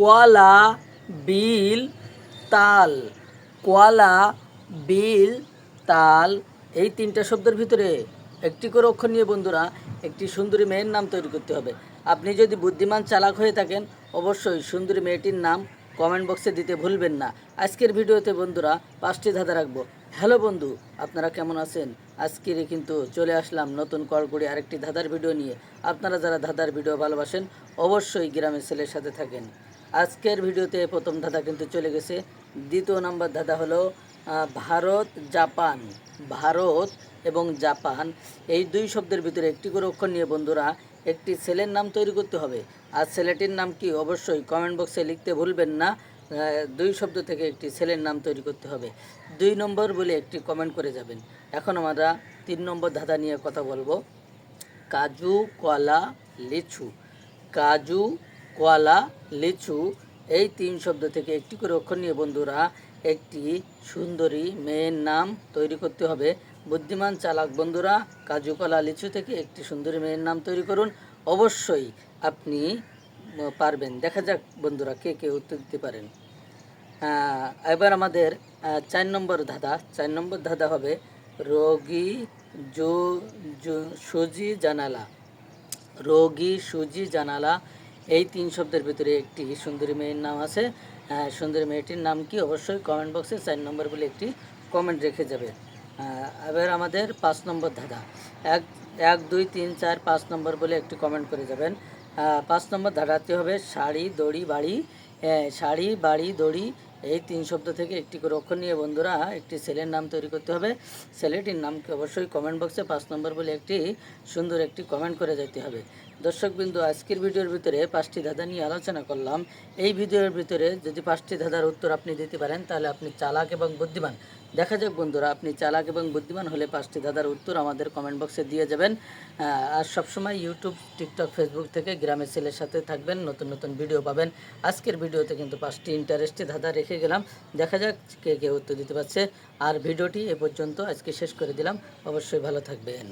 কলা, বিল, তাল। কলা, বিল, তাল এই তিনটা শব্দের ভিতরে একটি করে অক্ষর নিয়ে বন্ধুরা একটি সুন্দরী মেয়ের নাম তৈরি করতে হবে। আপনি যদি বুদ্ধিমান চালাক হয়ে থাকেন অবশ্যই সুন্দরী মেয়েটির নাম কমেন্ট বক্সে দিতে ভুলবেন না। আজকের ভিডিওতে বন্ধুরা 5টি ধাঁধা রাখবো। হ্যালো বন্ধু, আপনারা কেমন আছেন? আজকের কিন্তু চলে আসলাম নতুন কলকড়ি আরেকটি ধাঁধার ভিডিও নিয়ে। আপনারা যারা ধাঁধার ভিডিও ভালোবাসেন অবশ্যই গ্রামের ছেলের সাথে থাকেন। আজকের ভিডিওতে প্রথম ধাঁধা কিন্তু চলে গেছে। দ্বিতীয় নাম্বার ধাঁধা হলো ভারত জাপান। ভারত এবং জাপান এই দুই শব্দের ভিতরে একটি করে অক্ষর নিয়ে বন্ধুরা একটি ছেলের নাম তৈরি করতে হবে। আর ছেলেটির নাম কি অবশ্যই কমেন্ট বক্সে লিখতে ভুলবেন না। দুই শব্দ থেকে একটি ছেলের নাম তৈরি করতে হবে। 2 নম্বর বলে একটি কমেন্ট করে যাবেন। এখন আমরা 3 নম্বর ধাঁধা নিয়ে কথা বলবো। কাজু, কলা, লিচু। কাজু, কলা, লিচু এই 3 শব্দ থেকে একটি করে অক্ষর নিয়ে বন্ধুরা একটি সুন্দরী মেয়ের নাম তৈরি করতে হবে। বুদ্ধিমান চালাক বন্ধুরা কাজু, কলা, লিচু থেকে একটি সুন্দরী মেয়ের নাম তৈরি করুন। অবশ্যই আপনি পারবেন। দেখা যাক বন্ধুরা কে কে উত্তর দিতে পারেন। এবার আমাদের 4 নম্বর ধাঁধা। 4 নম্বর ধাঁধা হবে রোগী, সুজি, জানালা। রোগী, সুজি, জানালা এই 3 শব্দের ভিতরে একটি সুন্দরী মেয়ের নাম আছে। সুন্দরী মেয়েটির নাম কি অবশ্যই কমেন্ট বক্সে 4 নম্বর বলে একটি কমেন্ট রেখে যাবে। এবার আমাদের 5 নম্বর ধাঁধা। 1 2 3 4 5 নম্বর বলে একটি কমেন্ট করে যাবেন। 5 নম্বর ধাঁধাটি হবে শাড়ি, দড়ি, বাড়ি। শাড়ি, বাড়ি, দড়ি এই 3 শব্দ থেকে একটি করে অক্ষর নিয়ে বন্ধুরা একটি ছেলের নাম তৈরি করতে হবে। ছেলেটির নামকে অবশ্যই কমেন্ট বক্সে 5 নম্বর বলে একটি সুন্দর একটি কমেন্ট করে যেতে হবে। দর্শকবৃন্দ, আজকের ভিডিওর ভিতরে 5টি ধাঁধা নিয়ে আলোচনা করলাম। এই ভিডিওর ভিতরে যদি 5টি ধাঁধার উত্তর আপনি দিতে পারেন তাহলে আপনি চালাক এবং বুদ্ধিমান। দেখা যাক বন্ধুরা আপনি চালাক এবং বুদ্ধিমান হলে 5টি ধাঁধার উত্তর আমাদের কমেন্ট বক্সে দিয়ে যাবেন। আর সবসময় ইউটিউব, টিকটক, ফেসবুক থেকে গ্রামের ছেলের সাথে থাকবেন, নতুন নতুন ভিডিও পাবেন। আজকের ভিডিওতে কিন্তু 5টি ইন্টারেস্টিং ধাঁধা রেখে গেলাম। দেখা যাক কে কে উত্তর দিতে পারছে। আর ভিডিওটি এ পর্যন্ত আজকে শেষ করে দিলাম। অবশ্যই ভালো থাকবেন।